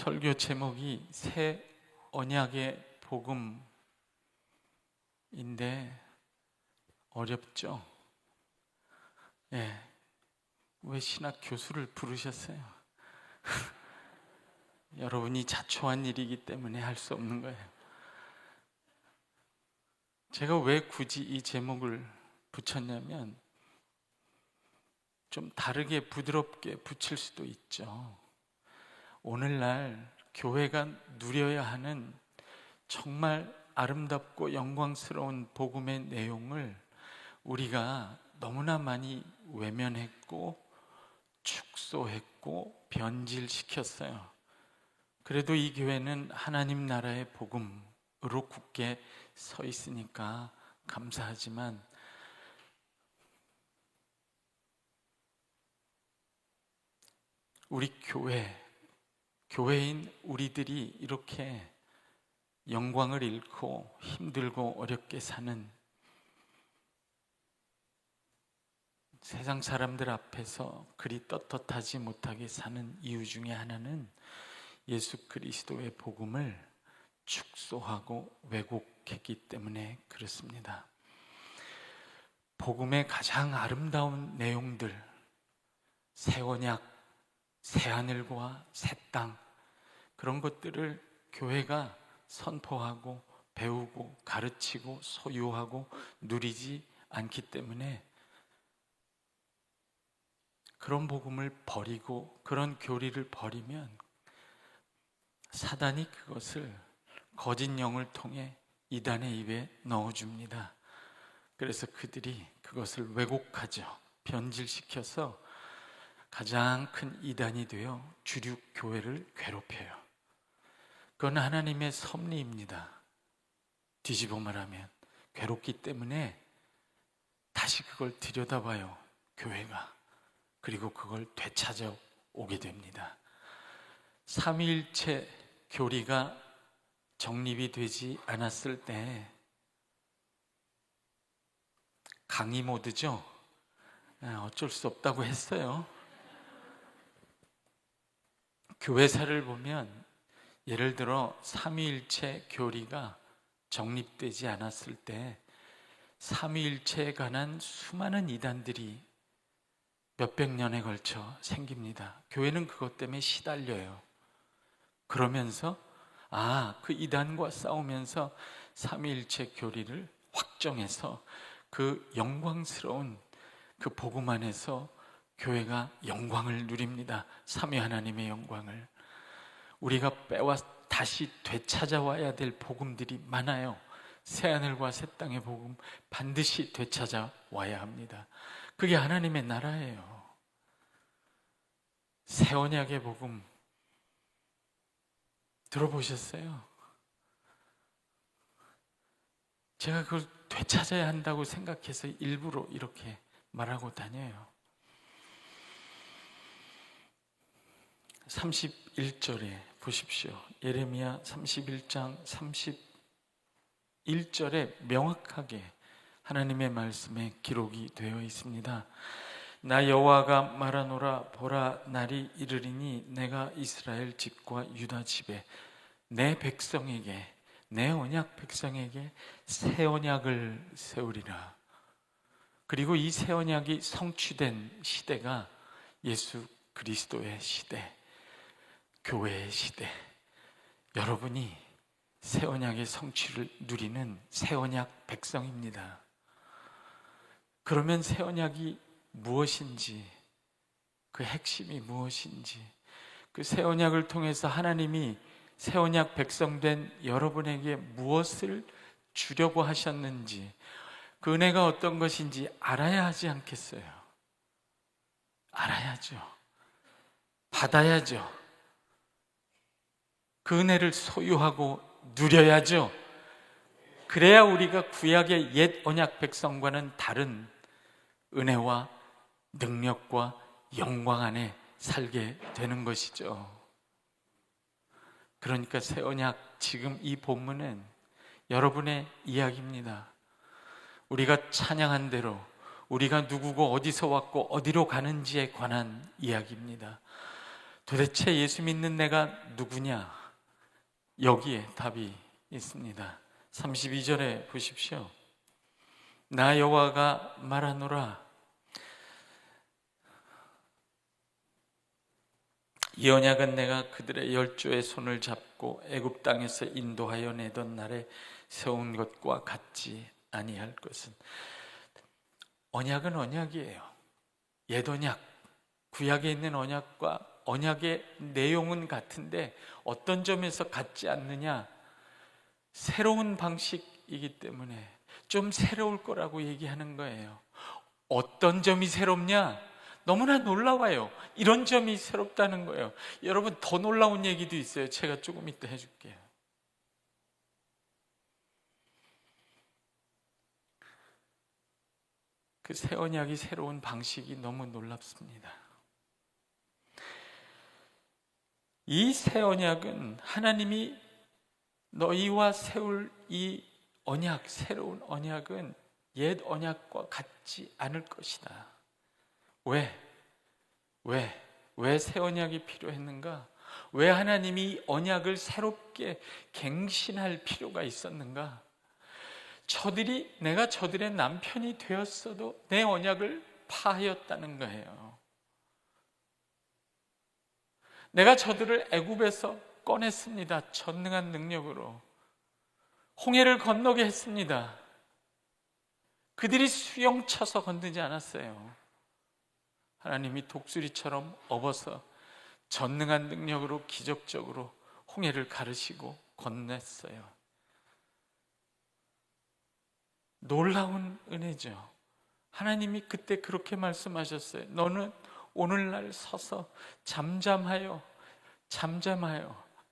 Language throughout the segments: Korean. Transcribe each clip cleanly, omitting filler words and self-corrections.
설교 제목이 새 언약의 복음인데 어렵죠? 예. 왜 신학 교수를 부르셨어요? 여러분이 자초한 일이기 때문에 할 수 없는 거예요. 제가 왜 굳이 이 제목을 붙였냐면 좀 다르게 부드럽게 붙일 수도 있죠. 오늘날 교회가 누려야 하는 정말 아름답고 영광스러운 복음의 내용을 우리가 너무나 많이 외면했고 축소했고 변질시켰어요. 그래도 이 교회는 하나님 나라의 복음으로 굳게 서 있으니까 감사하지만 우리 교회인 우리들이 이렇게 영광을 잃고 힘들고 어렵게 사는, 세상 사람들 앞에서 그리 떳떳하지 못하게 사는 이유 중에 하나는 예수 그리스도의 복음을 축소하고 왜곡했기 때문에 그렇습니다. 복음의 가장 아름다운 내용들, 새 언약, 새 하늘과 새 땅, 그런 것들을 교회가 선포하고 배우고 가르치고 소유하고 누리지 않기 때문에 그런 복음을 버리고 그런 교리를 버리면 사단이 그것을 거짓 영을 통해 이단의 입에 넣어줍니다. 그래서 그들이 그것을 왜곡하죠. 변질시켜서 가장 큰 이단이 되어 주류 교회를 괴롭혀요. 그건 하나님의 섭리입니다. 뒤집어 말하면 괴롭기 때문에 다시 그걸 들여다봐요, 교회가. 그리고 그걸 되찾아 오게 됩니다. 삼위일체 교리가 정립이 되지 않았을 때 강의 모드죠. 어쩔 수 없다고 했어요. 교회사를 보면 예를 들어 삼위일체 교리가 정립되지 않았을 때 삼위일체에 관한 수많은 이단들이 몇백 년에 걸쳐 생깁니다. 교회는 그것 때문에 시달려요. 그러면서 그 이단과 싸우면서 삼위일체 교리를 확정해서 그 영광스러운 그 복음 안에서 교회가 영광을 누립니다. 삼위 하나님의 영광을. 우리가 다시 되찾아와야 될 복음들이 많아요. 새하늘과 새 땅의 복음 반드시 되찾아와야 합니다. 그게 하나님의 나라예요. 새 언약의 복음 들어보셨어요? 제가 그걸 되찾아야 한다고 생각해서 일부러 이렇게 말하고 다녀요. 31절에 보십시오. 예레미야 31장 31절에 명확하게 하나님의 말씀에 기록이 되어 있습니다. 나 여호와가 말하노라. 보라, 날이 이르리니 내가 이스라엘 집과 유다 집에 내 백성에게, 내 언약 백성에게 새 언약을 세우리라. 그리고 이 새 언약이 성취된 시대가 예수 그리스도의 시대, 교회의 시대, 여러분이 새 언약의 성취를 누리는 새 언약 백성입니다. 그러면 새 언약이 무엇인지, 그 핵심이 무엇인지, 그 새 언약을 통해서 하나님이 새 언약 백성된 여러분에게 무엇을 주려고 하셨는지, 그 은혜가 어떤 것인지 알아야 하지 않겠어요? 알아야죠. 받아야죠. 그 은혜를 소유하고 누려야죠. 그래야 우리가 구약의 옛 언약 백성과는 다른 은혜와 능력과 영광 안에 살게 되는 것이죠. 그러니까 새 언약, 지금 이 본문은 여러분의 이야기입니다. 우리가 찬양한 대로 우리가 누구고 어디서 왔고 어디로 가는지에 관한 이야기입니다. 도대체 예수 믿는 내가 누구냐? 여기에 답이 있습니다. 32절에 보십시오. 나 여호와가 말하노라. 이 언약은 내가 그들의 열조의 손을 잡고 애굽 땅에서 인도하여 내던 날에 세운 것과 같지 아니할 것은. 언약은 언약이에요. 옛 언약, 구약에 있는 언약과 언약의 내용은 같은데 어떤 점에서 같지 않느냐? 새로운 방식이기 때문에 좀 새로울 거라고 얘기하는 거예요. 어떤 점이 새롭냐? 너무나 놀라워요. 이런 점이 새롭다는 거예요. 여러분, 더 놀라운 얘기도 있어요. 제가 조금 이따 해줄게요. 그 새 언약이 새로운 방식이 너무 놀랍습니다. 이 새 언약은 하나님이 너희와 세울 이 언약, 새로운 언약은 옛 언약과 같지 않을 것이다. 왜 새 언약이 필요했는가? 왜 하나님이 언약을 새롭게 갱신할 필요가 있었는가? 내가 저들의 남편이 되었어도 내 언약을 파하였다는 거예요. 내가 저들을 애굽에서 꺼냈습니다. 전능한 능력으로 홍해를 건너게 했습니다. 그들이 수영 쳐서 건너지 않았어요. 하나님이 독수리처럼 업어서 전능한 능력으로 기적적으로 홍해를 가르시고 건넸어요. 놀라운 은혜죠. 하나님이 그때 그렇게 말씀하셨어요. 너는 오늘날 서서 잠잠하여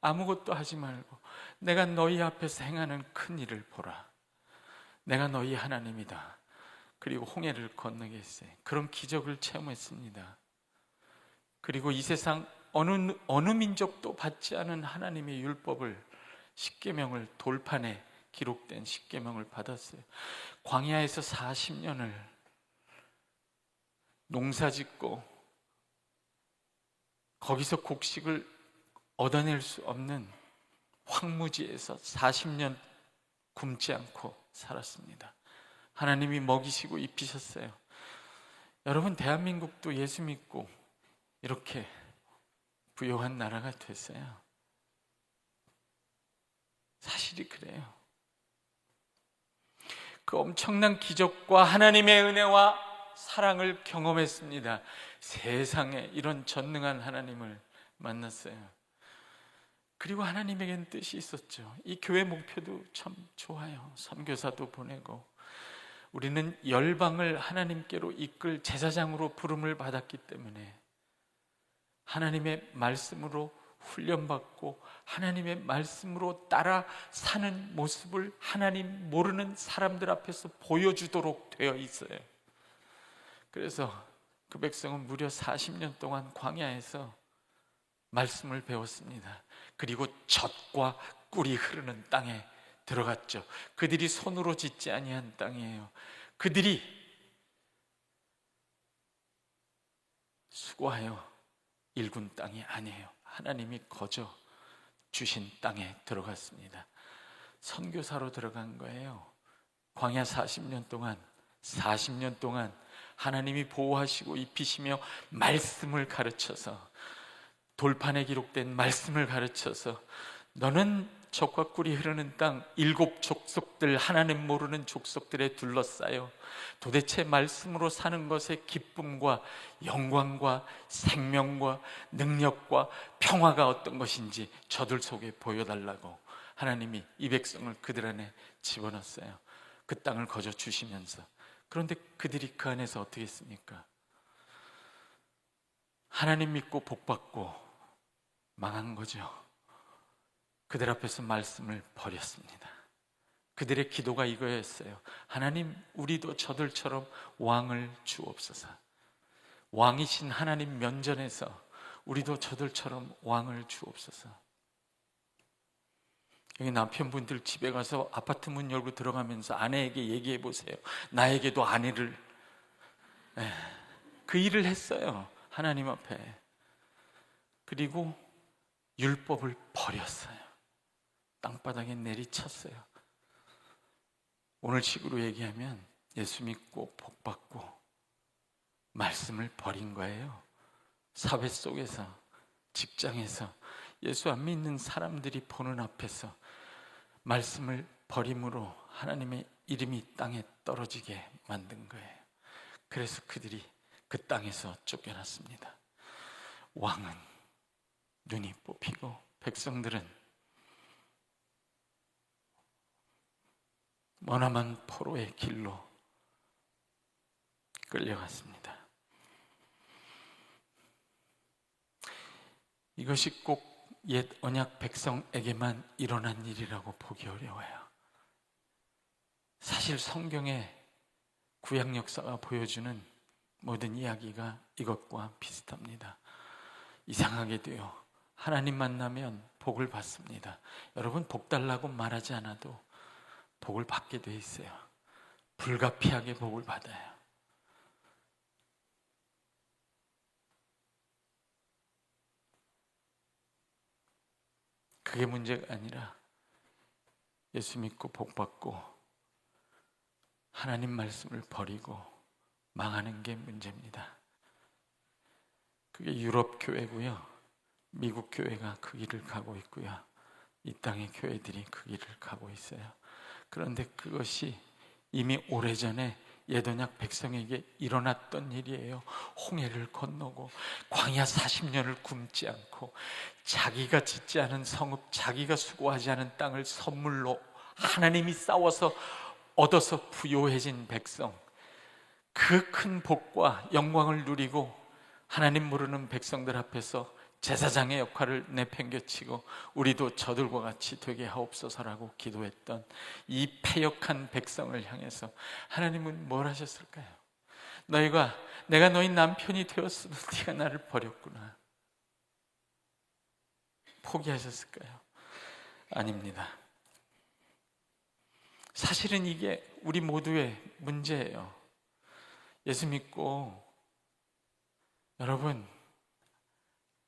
아무것도 하지 말고 내가 너희 앞에서 행하는 큰 일을 보라. 내가 너희 하나님이다. 그리고 홍해를 건너게 했어요. 그런 기적을 체험했습니다. 그리고 이 세상 어느 민족도 받지 않은 하나님의 율법을, 십계명을, 돌판에 기록된 십계명을 받았어요. 광야에서 40년을 농사짓고 거기서 곡식을 얻어낼 수 없는 황무지에서 40년 굶지 않고 살았습니다. 하나님이 먹이시고 입히셨어요. 여러분, 대한민국도 예수 믿고 이렇게 부유한 나라가 됐어요. 사실이 그래요. 그 엄청난 기적과 하나님의 은혜와 사랑을 경험했습니다. 세상에 이런 전능한 하나님을 만났어요. 그리고 하나님에겐 뜻이 있었죠. 이 교회 목표도 참 좋아요. 선교사도 보내고 우리는 열방을 하나님께로 이끌 제사장으로 부름을 받았기 때문에 하나님의 말씀으로 훈련받고 하나님의 말씀으로 따라 사는 모습을 하나님 모르는 사람들 앞에서 보여주도록 되어 있어요. 그래서 그 백성은 무려 40년 동안 광야에서 말씀을 배웠습니다. 그리고 젖과 꿀이 흐르는 땅에 들어갔죠. 그들이 손으로 짓지 아니한 땅이에요. 그들이 수고하여 일군 땅이 아니에요. 하나님이 거저 주신 땅에 들어갔습니다. 선교사로 들어간 거예요. 광야 40년 동안 하나님이 보호하시고 입히시며 말씀을 가르쳐서, 돌판에 기록된 말씀을 가르쳐서 너는 젖과 꿀이 흐르는 땅, 7 족속들, 하나님 모르는 족속들에 둘러싸여 도대체 말씀으로 사는 것의 기쁨과 영광과 생명과 능력과 평화가 어떤 것인지 저들 속에 보여달라고 하나님이 이 백성을 그들 안에 집어넣었어요. 그 땅을 거저 주시면서. 그런데 그들이 그 안에서 어떻게 했습니까? 하나님 믿고 복받고 망한 거죠. 그들 앞에서 말씀을 버렸습니다. 그들의 기도가 이거였어요. 하나님, 우리도 저들처럼 왕을 주옵소서. 왕이신 하나님 면전에서 우리도 저들처럼 왕을 주옵소서. 여기 남편분들 집에 가서 아파트 문 열고 들어가면서 아내에게 얘기해 보세요. 나에게도 아내를, 그 일을 했어요. 하나님 앞에. 그리고 율법을 버렸어요. 땅바닥에 내리쳤어요. 오늘 식으로 얘기하면 예수 믿고 복 받고 말씀을 버린 거예요. 사회 속에서, 직장에서 예수 안 믿는 사람들이 보는 앞에서 말씀을 버림으로 하나님의 이름이 땅에 떨어지게 만든 거예요. 그래서 그들이 그 땅에서 쫓겨났습니다. 왕은 눈이 뽑히고 백성들은 머나먼 포로의 길로 끌려갔습니다. 이것이 꼭 옛 언약 백성에게만 일어난 일이라고 보기 어려워요. 사실 성경의 구약 역사가 보여주는 모든 이야기가 이것과 비슷합니다. 이상하게도요, 하나님 만나면 복을 받습니다. 여러분, 복 달라고 말하지 않아도 복을 받게 돼 있어요. 불가피하게 복을 받아요. 그게 문제가 아니라 예수 믿고 복 받고 하나님 말씀을 버리고 망하는 게 문제입니다. 그게 유럽 교회고요, 미국 교회가 그 길을 가고 있고요, 이 땅의 교회들이 그 길을 가고 있어요. 그런데 그것이 이미 오래전에 옛언약 백성에게 일어났던 일이에요. 홍해를 건너고 광야 40년을 굶지 않고 자기가 짓지 않은 성읍, 자기가 수고하지 않은 땅을 선물로 하나님이 싸워서 얻어서 부요해진 백성, 그 큰 복과 영광을 누리고 하나님 모르는 백성들 앞에서 제사장의 역할을 내팽개치고 우리도 저들과 같이 되게 하옵소서라고 기도했던 이 패역한 백성을 향해서 하나님은 뭘 하셨을까요? 내가 너희 남편이 되었어도 네가 나를 버렸구나, 포기하셨을까요? 아닙니다. 사실은 이게 우리 모두의 문제예요. 예수 믿고 여러분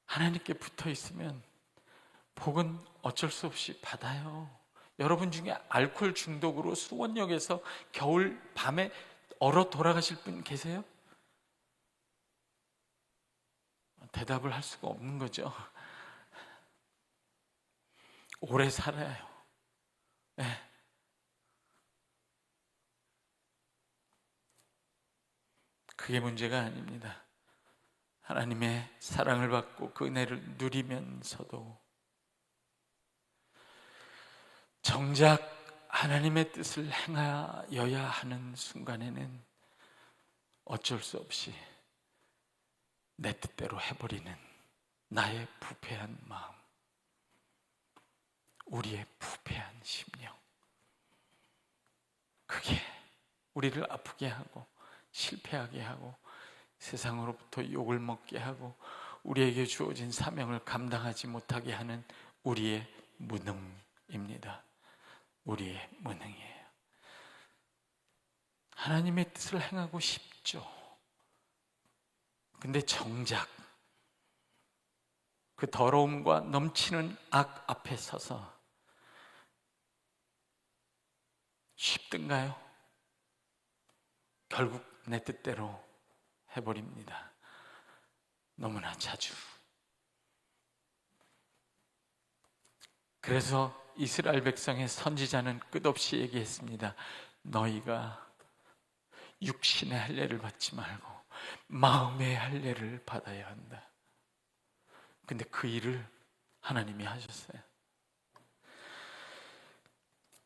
하나님께 붙어 있으면 복은 어쩔 수 없이 받아요. 여러분 중에 알코올 중독으로 수원역에서 겨울 밤에 얼어 돌아가실 분 계세요? 대답을 할 수가 없는 거죠. 오래 살아요. 네. 그게 문제가 아닙니다. 하나님의 사랑을 받고 그 은혜를 누리면서도 정작 하나님의 뜻을 행하여야 하는 순간에는 어쩔 수 없이 내 뜻대로 해버리는 나의 부패한 마음, 우리의 부패한 심령, 그게 우리를 아프게 하고 실패하게 하고 세상으로부터 욕을 먹게 하고 우리에게 주어진 사명을 감당하지 못하게 하는 우리의 무능입니다. 우리의 무능이에요. 하나님의 뜻을 행하고 싶죠. 근데 정작 그 더러움과 넘치는 악 앞에 서서 쉽든가요? 결국 내 뜻대로 해버립니다. 너무나 자주. 그래서 이스라엘 백성의 선지자는 끝없이 얘기했습니다. 너희가 육신의 할례를 받지 말고 마음의 할례를 받아야 한다. 근데 그 일을 하나님이 하셨어요.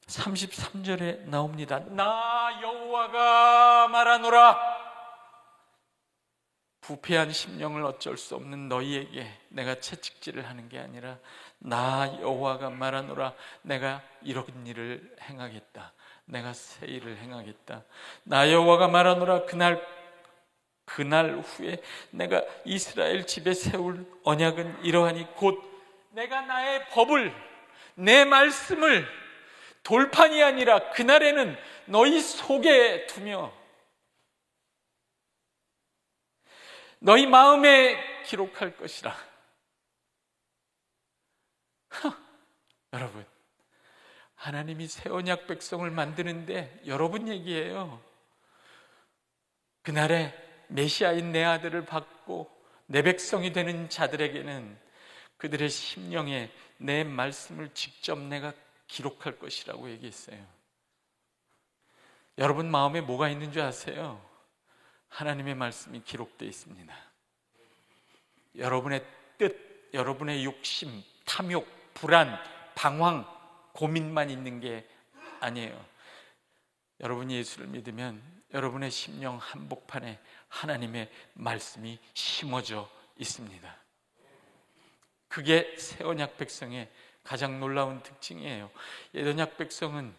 33절에 나옵니다. 나 여호와가 말하노라. 부패한 심령을 어쩔 수 없는 너희에게 내가 채찍질을 하는 게 아니라 나 여호와가 말하노라. 내가 이런 일을 행하겠다. 내가 새 일을 행하겠다. 나 여호와가 말하노라. 그날 후에 내가 이스라엘 집에 세울 언약은 이러하니 곧 내가 나의 법을, 내 말씀을 돌판이 아니라 그날에는 너희 속에 두며 너희 마음에 기록할 것이라. 여러분, 하나님이 새 언약 백성을 만드는데 여러분 얘기예요. 그날에 메시아인 내 아들을 받고 내 백성이 되는 자들에게는 그들의 심령에 내 말씀을 직접 내가 기록할 것이라고 얘기했어요. 여러분 마음에 뭐가 있는 줄 아세요? 하나님의 말씀이 기록되어 있습니다. 여러분의 뜻, 여러분의 욕심, 탐욕, 불안, 방황, 고민만 있는 게 아니에요. 여러분이 예수를 믿으면 여러분의 심령 한복판에 하나님의 말씀이 심어져 있습니다. 그게 새 언약 백성의 가장 놀라운 특징이에요. 옛 언약 백성은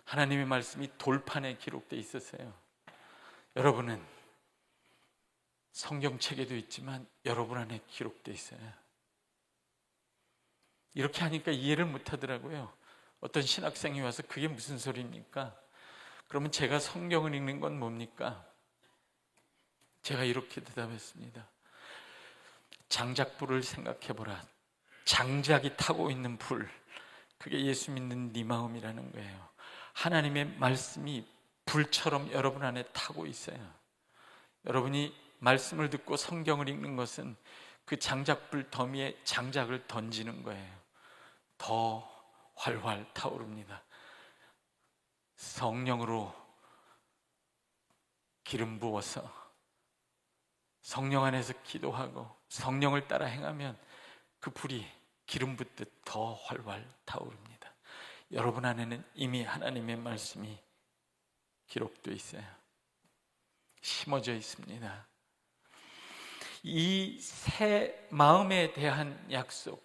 하나님의 말씀이 돌판에 기록되어 있었어요. 여러분은 성경책에도 있지만 여러분 안에 기록되어 있어요. 이렇게 하니까 이해를 못하더라고요. 어떤 신학생이 와서 그게 무슨 소리입니까? 그러면 제가 성경을 읽는 건 뭡니까? 제가 이렇게 대답했습니다. 장작불을 생각해보라. 장작이 타고 있는 불, 그게 예수 믿는 네 마음이라는 거예요. 하나님의 말씀이 불처럼 여러분 안에 타고 있어요. 여러분이 말씀을 듣고 성경을 읽는 것은 그 장작불 더미에 장작을 던지는 거예요. 더 활활 타오릅니다. 성령으로 기름 부어서 성령 안에서 기도하고 성령을 따라 행하면 그 불이 기름 붓듯 더 활활 타오릅니다. 여러분 안에는 이미 하나님의 말씀이 기록되어 있어요. 심어져 있습니다. 이 새 마음에 대한 약속,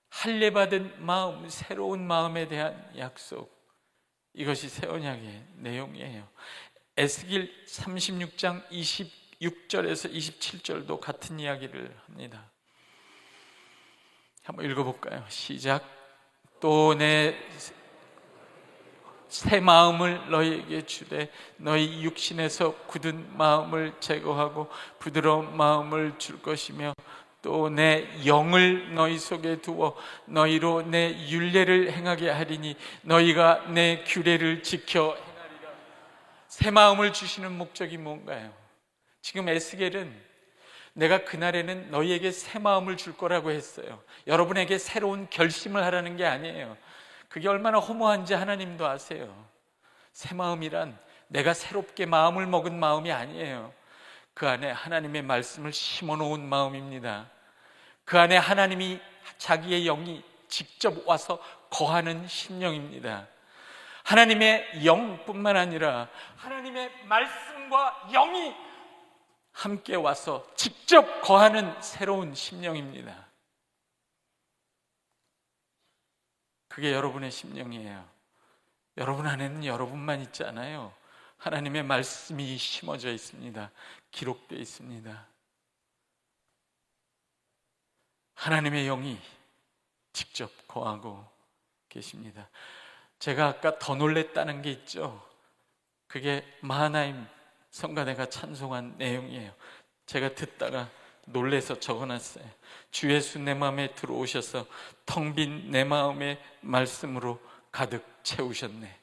할례받은 마음, 새로운 마음에 대한 약속, 이것이 새 언약의 내용이에요. 에스겔 36장 26절에서 27절도 같은 이야기를 합니다. 한번 읽어볼까요? 시작. 또 내 새 마음을 너희에게 주되 너희 육신에서 굳은 마음을 제거하고 부드러운 마음을 줄 것이며 또 내 영을 너희 속에 두어 너희로 내 율례를 행하게 하리니 너희가 내 규례를 지켜 행하리라. 새 마음을 주시는 목적이 뭔가요? 지금 에스겔은 내가 그날에는 너희에게 새 마음을 줄 거라고 했어요. 여러분에게 새로운 결심을 하라는 게 아니에요. 그게 얼마나 허무한지 하나님도 아세요. 새 마음이란 내가 새롭게 마음을 먹은 마음이 아니에요. 그 안에 하나님의 말씀을 심어 놓은 마음입니다. 그 안에 하나님이 자기의 영이 직접 와서 거하는 심령입니다. 하나님의 영뿐만 아니라 하나님의 말씀과 영이 함께 와서 직접 거하는 새로운 심령입니다. 그게 여러분의 심령이에요. 여러분 안에는 여러분만 있지 않아요. 하나님의 말씀이 심어져 있습니다. 기록되어 있습니다. 하나님의 영이 직접 거하고 계십니다. 제가 아까 더 놀랬다는 게 있죠. 그게 마하나임 성가대가 찬송한 내용이에요. 제가 듣다가 놀래서 적어놨어요. 주 예수 내 마음에 들어오셔서 텅 빈 내 마음의 말씀으로 가득 채우셨네.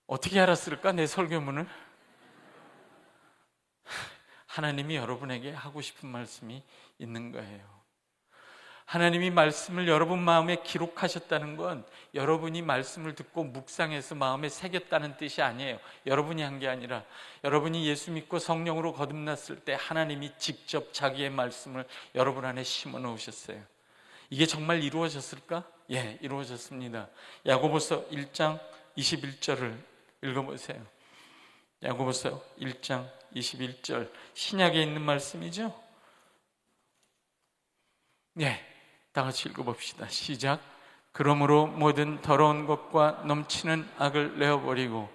어떻게 알았을까? 내 설교문을? 하나님이 여러분에게 하고 싶은 말씀이 있는 거예요. 하나님이 말씀을 여러분 마음에 기록하셨다는 건 여러분이 말씀을 듣고 묵상해서 마음에 새겼다는 뜻이 아니에요. 여러분이 한 게 아니라 여러분이 예수 믿고 성령으로 거듭났을 때 하나님이 직접 자기의 말씀을 여러분 안에 심어 놓으셨어요. 이게 정말 이루어졌을까? 예, 이루어졌습니다. 야고보서 1장 21절을 읽어보세요. 야고보서 1장 21절, 신약에 있는 말씀이죠? 네, 다 같이 읽어봅시다. 시작. 그러므로 모든 더러운 것과 넘치는 악을 내어버리고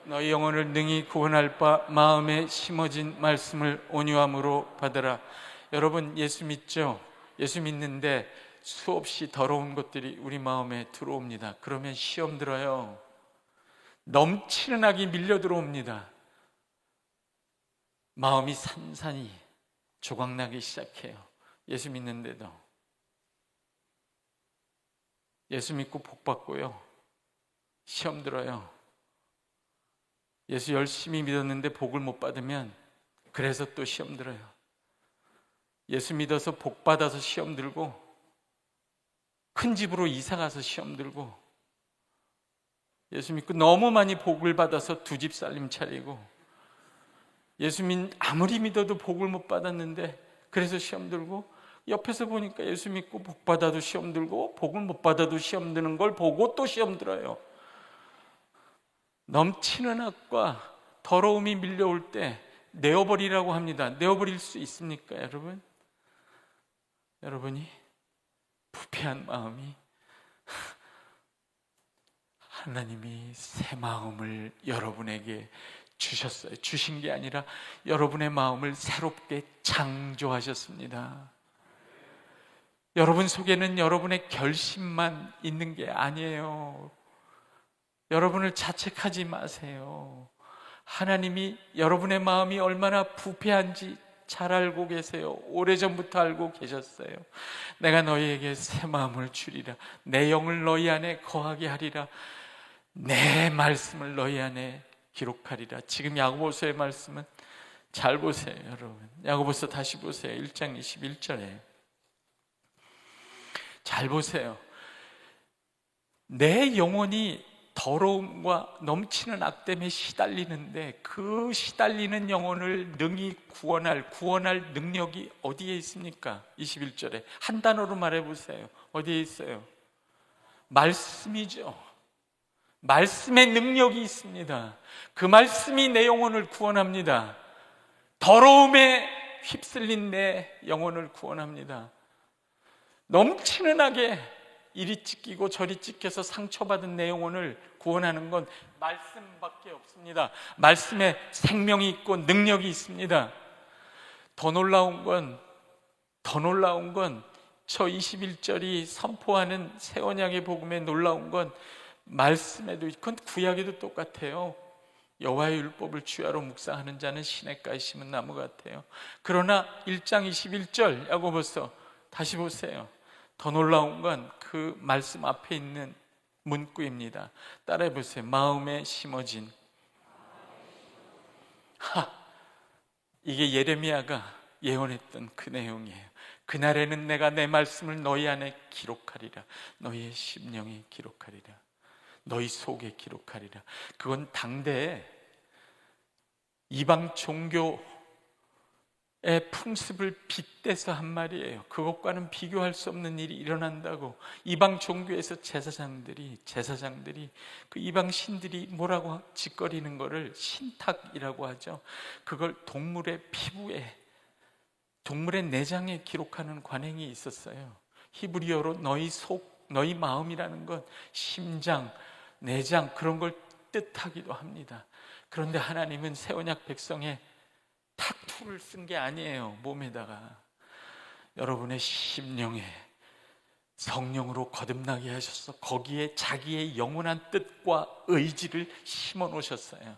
너희 영혼을 능히 구원할 바 마음에 심어진 말씀을 온유함으로 받으라. 여러분 예수 믿죠? 예수 믿는데 수없이 더러운 것들이 우리 마음에 들어옵니다. 그러면 시험 들어요. 넘치는 악이 밀려 들어옵니다. 마음이 산산이 조각나기 시작해요. 예수 믿는데도 예수 믿고 복 받고요, 시험 들어요. 예수 열심히 믿었는데 복을 못 받으면 그래서 또 시험 들어요. 예수 믿어서 복 받아서 시험 들고, 큰 집으로 이사 가서 시험 들고, 예수 믿고 너무 많이 복을 받아서 두 집 살림 차리고, 아무리 믿어도 복을 못 받았는데 그래서 시험 들고, 옆에서 보니까 예수 믿고 복 받아도 시험 들고 복을 못 받아도 시험 드는 걸 보고 또 시험 들어요. 넘치는 악과 더러움이 밀려올 때 내어버리라고 합니다. 내어버릴 수 있습니까, 여러분? 여러분이 부패한 마음이, 하나님이 새 마음을 여러분에게 주셨어요. 주신 게 아니라 여러분의 마음을 새롭게 창조하셨습니다. 여러분 속에는 여러분의 결심만 있는 게 아니에요. 여러분을 자책하지 마세요. 하나님이 여러분의 마음이 얼마나 부패한지 잘 알고 계세요. 오래전부터 알고 계셨어요. 내가 너희에게 새 마음을 주리라. 내 영을 너희 안에 거하게 하리라. 내 말씀을 너희 안에 기록하리라. 지금 야고보서의 말씀은 잘 보세요, 여러분. 야고보서 다시 보세요. 1장 21절에 잘 보세요. 내 영혼이 더러움과 넘치는 악 때문에 시달리는데 그 시달리는 영혼을 능히 구원할 능력이 어디에 있습니까? 21절에 한 단어로 말해보세요. 어디에 있어요? 말씀이죠. 말씀의 능력이 있습니다. 그 말씀이 내 영혼을 구원합니다. 더러움에 휩쓸린 내 영혼을 구원합니다. 넘치는 악에 이리 찢기고 저리 찢겨서 상처받은 내 영혼을 구원하는 건 말씀밖에 없습니다. 말씀에 생명이 있고 능력이 있습니다. 더 놀라운 건 저 21절이 선포하는 새 언약의 복음에 놀라운 건 말씀에도, 그건 구약에도 똑같아요. 여호와의 율법을 주야로 묵상하는 자는 시냇가에 심은 나무 같아요. 그러나 1장 21절 야고보서 다시 보세요. 더 놀라운 건 그 말씀 앞에 있는 문구입니다. 따라해 보세요. 마음에 심어진. 이게 예레미야가 예언했던 그 내용이에요. 그날에는 내가 내 말씀을 너희 안에 기록하리라. 너희의 심령에 기록하리라. 너희 속에 기록하리라. 그건 당대에 이방 종교의 풍습을 빗대서 한 말이에요. 그것과는 비교할 수 없는 일이 일어난다고. 이방 종교에서 제사장들이 그 이방 신들이 뭐라고 짓거리는 거를 신탁이라고 하죠. 그걸 동물의 피부에, 동물의 내장에 기록하는 관행이 있었어요. 히브리어로 너희 속, 너희 마음이라는 건 심장, 내장, 그런 걸 뜻하기도 합니다. 그런데 하나님은 새 언약 백성의 타투를 쓴 게 아니에요. 몸에다가 여러분의 심령에 성령으로 거듭나게 하셔서 거기에 자기의 영원한 뜻과 의지를 심어 놓으셨어요.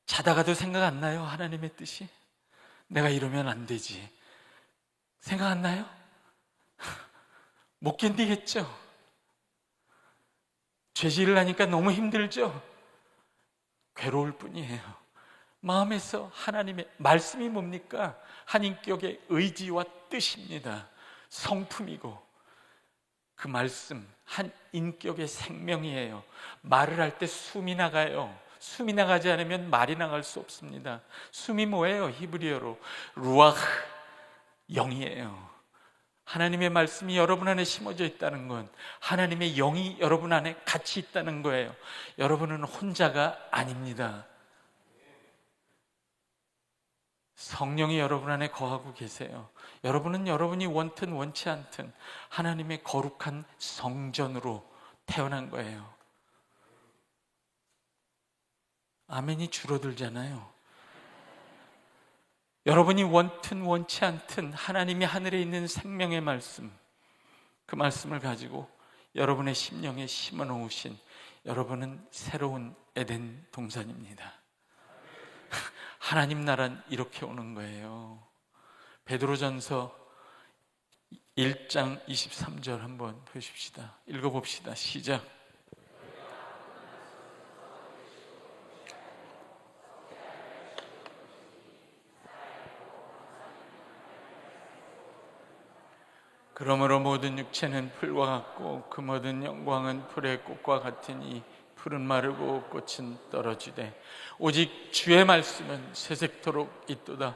자다가도 생각 안 나요? 하나님의 뜻이? 내가 이러면 안 되지. 생각 안 나요? 못 견디겠죠? 죄질을 하니까 너무 힘들죠? 괴로울 뿐이에요. 마음에서 하나님의 말씀이 뭡니까? 한 인격의 의지와 뜻입니다. 성품이고 그 말씀 한 인격의 생명이에요. 말을 할 때 숨이 나가요. 숨이 나가지 않으면 말이 나갈 수 없습니다. 숨이 뭐예요? 히브리어로 루아흐, 영이에요. 하나님의 말씀이 여러분 안에 심어져 있다는 건 하나님의 영이 여러분 안에 같이 있다는 거예요. 여러분은 혼자가 아닙니다. 성령이 여러분 안에 거하고 계세요. 여러분은 여러분이 원든 원치 않든 하나님의 거룩한 성전으로 태어난 거예요. 아멘이 줄어들잖아요. 여러분이 원든 원치 않든 하나님이 하늘에 있는 생명의 말씀, 그 말씀을 가지고 여러분의 심령에 심어 놓으신 여러분은 새로운 에덴 동산입니다. 하나님 나라는 이렇게 오는 거예요. 베드로전서 1장 23절 한번 보십시다. 읽어봅시다. 시작. 그러므로 모든 육체는 풀과 같고 그 모든 영광은 풀의 꽃과 같으니 풀은 마르고 꽃은 떨어지되 오직 주의 말씀은 세sek토록 있도다.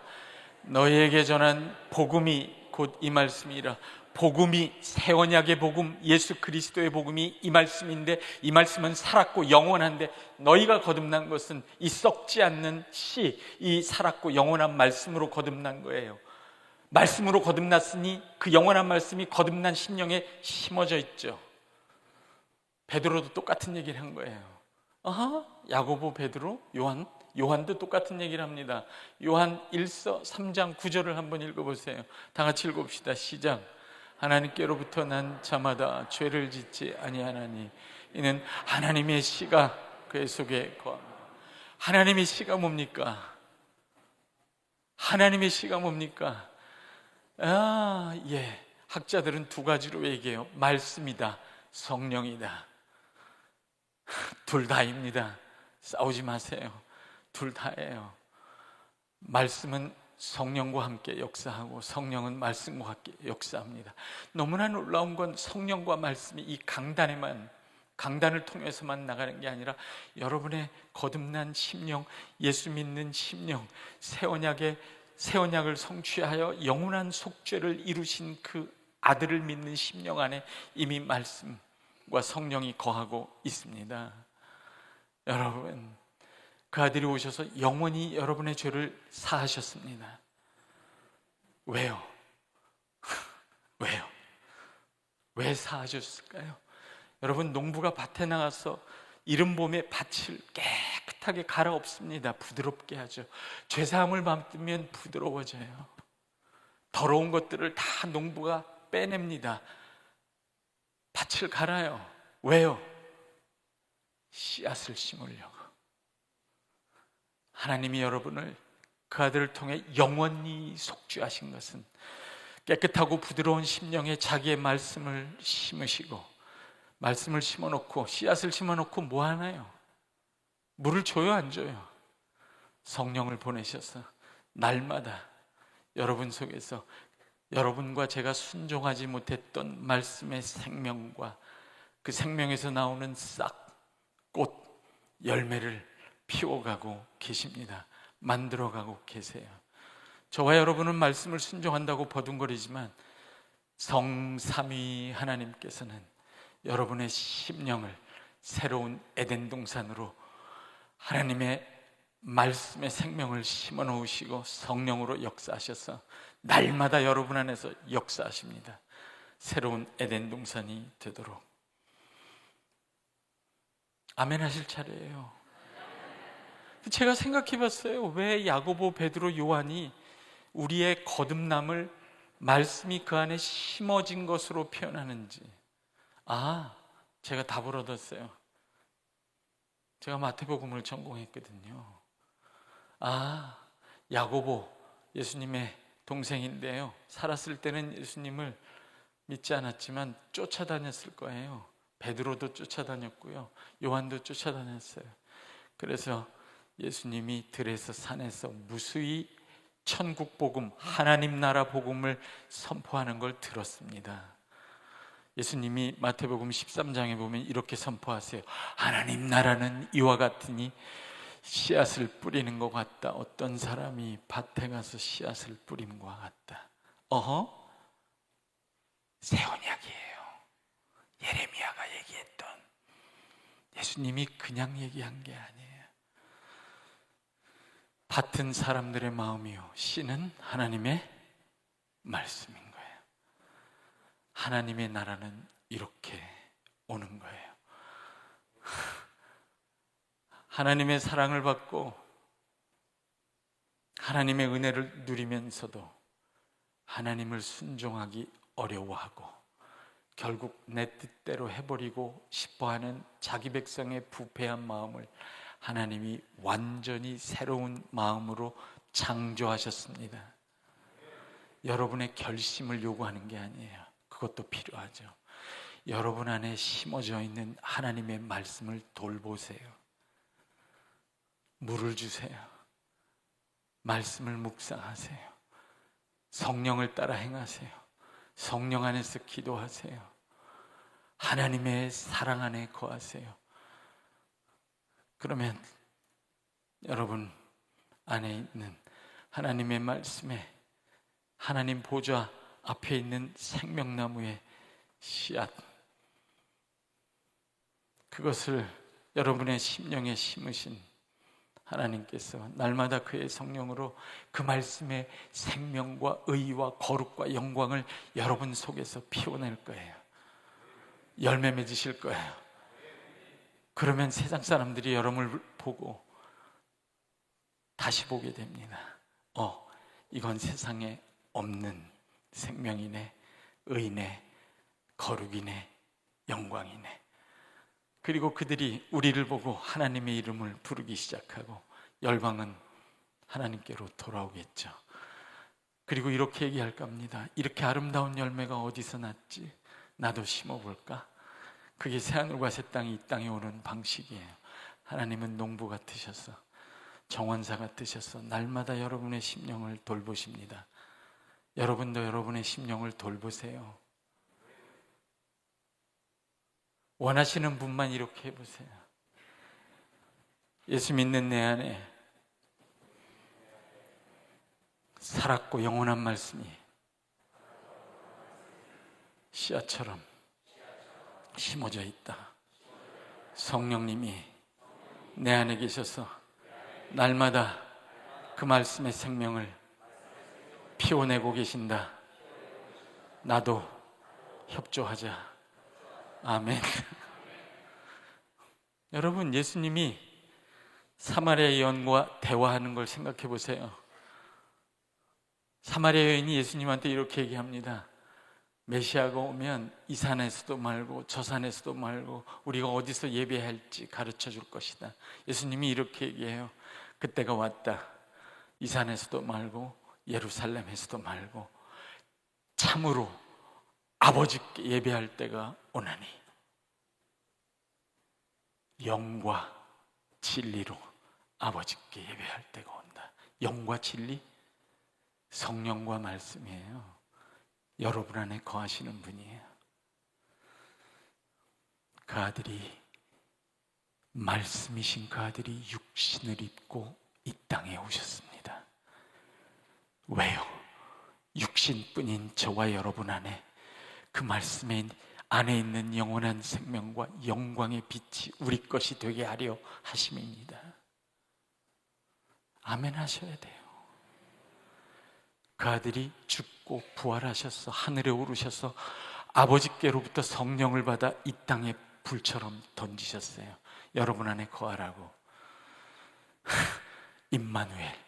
너희에게 전한 복음이 곧 이 말씀이라. 복음이 새 언약의 복음, 예수 그리스도의 복음이 이 말씀인데, 이 말씀은 살았고 영원한데, 너희가 거듭난 것은 이 썩지 않는 씨, 이 살았고 영원한 말씀으로 거듭난 거예요. 말씀으로 거듭났으니 그 영원한 말씀이 거듭난 심령에 심어져 있죠. 베드로도 똑같은 얘기를 한 거예요. 야고보, 베드로, 요한도 똑같은 얘기를 합니다. 요한 1서 3장 9절을 한번 읽어보세요. 다 같이 읽읍시다. 시작. 하나님께로부터 난 자마다 죄를 짓지 아니하나니 이는 하나님의 씨가 그의 속에 거합니다. 하나님의 씨가 뭡니까? 하나님의 씨가 뭡니까? 학자들은 두 가지로 얘기해요. 말씀이다, 성령이다. 둘 다입니다. 싸우지 마세요. 둘 다예요. 말씀은 성령과 함께 역사하고 성령은 말씀과 함께 역사합니다. 너무나 놀라운 건 성령과 말씀이 이 강단을 통해서만 나가는 게 아니라 여러분의 거듭난 심령, 예수 믿는 심령, 새 언약을 성취하여 영원한 속죄를 이루신 그 아들을 믿는 심령 안에 이미 말씀과 성령이 거하고 있습니다. 여러분, 그 아들이 오셔서 영원히 여러분의 죄를 사하셨습니다. 왜요? 왜요? 왜 사하셨을까요? 여러분, 농부가 밭에 나가서 이른 봄에 밭을 깨끗하게 갈아엎습니다. 부드럽게 하죠. 죄사함을 받으면 부드러워져요. 더러운 것들을 다 농부가 빼냅니다. 밭을 갈아요. 왜요? 씨앗을 심으려고. 하나님이 여러분을 그 아들을 통해 영원히 속죄하신 것은 깨끗하고 부드러운 심령에 자기의 말씀을 심으시고, 말씀을 심어놓고 씨앗을 심어놓고 뭐 하나요? 물을 줘요, 안 줘요? 성령을 보내셔서 날마다 여러분 속에서 여러분과 제가 순종하지 못했던 말씀의 생명과 그 생명에서 나오는 싹, 꽃, 열매를 피워가고 계십니다. 만들어가고 계세요. 저와 여러분은 말씀을 순종한다고 버둥거리지만 성삼위 하나님께서는 여러분의 심령을 새로운 에덴 동산으로 하나님의 말씀의 생명을 심어 놓으시고 성령으로 역사하셔서 날마다 여러분 안에서 역사하십니다. 새로운 에덴 동산이 되도록. 아멘 하실 차례예요. 제가 생각해 봤어요. 왜 야고보, 베드로, 요한이 우리의 거듭남을 말씀이 그 안에 심어진 것으로 표현하는지. 제가 답을 얻었어요. 제가 마태복음을 전공했거든요. 야고보, 예수님의 동생인데요, 살았을 때는 예수님을 믿지 않았지만 쫓아다녔을 거예요. 베드로도 쫓아다녔고요, 요한도 쫓아다녔어요. 그래서 예수님이 들에서 산에서 무수히 천국 복음, 하나님 나라 복음을 선포하는 걸 들었습니다. 예수님이 마태복음 13장에 보면 이렇게 선포하세요. 하나님 나라는 이와 같으니 씨앗을 뿌리는 것 같다. 어떤 사람이 밭에 가서 씨앗을 뿌림과 같다. 새 언약이에요. 예레미야가 얘기했던, 예수님이 그냥 얘기한 게 아니에요. 밭은 사람들의 마음이요, 씨는 하나님의 말씀인 거예요. 하나님의 나라는 이렇게 오는 거예요. 하나님의 사랑을 받고 하나님의 은혜를 누리면서도 하나님을 순종하기 어려워하고 결국 내 뜻대로 해버리고 싶어하는 자기 백성의 부패한 마음을 하나님이 완전히 새로운 마음으로 창조하셨습니다. 여러분의 결심을 요구하는 게 아니에요. 그것도 필요하죠. 여러분 안에 심어져 있는 하나님의 말씀을 돌보세요. 물을 주세요. 말씀을 묵상하세요. 성령을 따라 행하세요. 성령 안에서 기도하세요. 하나님의 사랑 안에 거하세요. 그러면 여러분 안에 있는 하나님의 말씀에 하나님 보좌 앞에 있는 생명나무의 씨앗, 그것을 여러분의 심령에 심으신 하나님께서 날마다 그의 성령으로 그 말씀의 생명과 의와 거룩과 영광을 여러분 속에서 피워낼 거예요. 열매 맺으실 거예요. 그러면 세상 사람들이 여러분을 보고 다시 보게 됩니다. 이건 세상에 없는 생명이네, 의네, 거룩이네, 영광이네. 그리고 그들이 우리를 보고 하나님의 이름을 부르기 시작하고 열방은 하나님께로 돌아오겠죠. 그리고 이렇게 얘기할 겁니다. 이렇게 아름다운 열매가 어디서 났지? 나도 심어볼까? 그게 새하늘과 새 땅이 이 땅에 오는 방식이에요. 하나님은 농부 같으셔서, 정원사 같으셔서 날마다 여러분의 심령을 돌보십니다. 여러분도 여러분의 심령을 돌보세요. 원하시는 분만 이렇게 해보세요. 예수 믿는 내 안에 살았고 영원한 말씀이 씨앗처럼 심어져 있다. 성령님이 내 안에 계셔서 날마다 그 말씀의 생명을 피워내고 계신다. 나도 협조하자. 아멘. 여러분, 예수님이 사마리아 여인과 대화하는 걸 생각해 보세요. 사마리아 여인이 예수님한테 이렇게 얘기합니다. 메시아가 오면 이 산에서도 말고 저 산에서도 말고 우리가 어디서 예배할지 가르쳐 줄 것이다. 예수님이 이렇게 얘기해요. 그때가 왔다. 이 산에서도 말고 예루살렘에서도 말고 참으로 아버지께 예배할 때가 오나니 영과 진리로 아버지께 예배할 때가 온다. 영과 진리? 성령과 말씀이에요. 여러분 안에 거하시는 분이에요. 그 아들이, 말씀이신 그 아들이 육신을 입고 이 땅에 오셨습니다. 왜요? 육신뿐인 저와 여러분 안에 그 말씀에 안에 있는 영원한 생명과 영광의 빛이 우리 것이 되게 하려 하심입니다. 아멘 하셔야 돼요. 그 아들이 죽고 부활하셔서 하늘에 오르셔서 아버지께로부터 성령을 받아 이 땅에 불처럼 던지셨어요. 여러분 안에 거하라고. 임마누엘,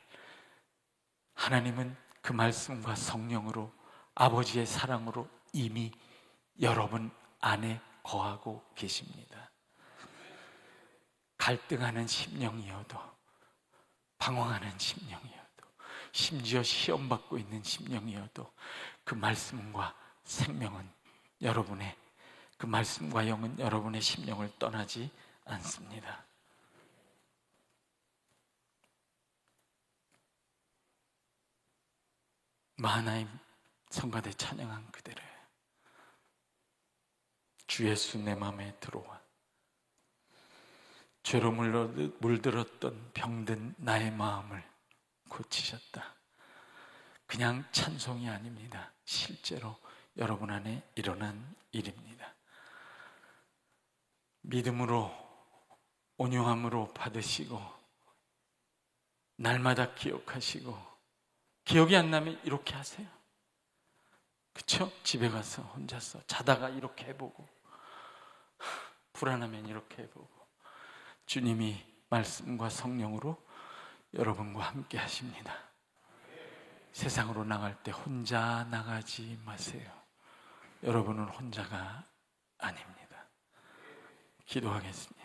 하나님은 그 말씀과 성령으로 아버지의 사랑으로 이미 여러분 안에 거하고 계십니다. 갈등하는 심령이어도, 방황하는 심령이어도, 심지어 시험받고 있는 심령이어도 그 말씀과 생명은 여러분의, 그 말씀과 영은 여러분의 심령을 떠나지 않습니다. 마하나임 성가대 찬양한 그대로 주 예수 내 맘에 들어와. 죄로 물들었던 병든 나의 마음을 고치셨다. 그냥 찬송이 아닙니다. 실제로 여러분 안에 일어난 일입니다. 믿음으로, 온유함으로 받으시고 날마다 기억하시고, 기억이 안 나면 이렇게 하세요. 그쵸? 집에 가서 혼자서 자다가 이렇게 해보고, 불안하면 이렇게 해보고, 주님이 말씀과 성령으로 여러분과 함께 하십니다. 세상으로 나갈 때 혼자 나가지 마세요. 여러분은 혼자가 아닙니다. 기도하겠습니다.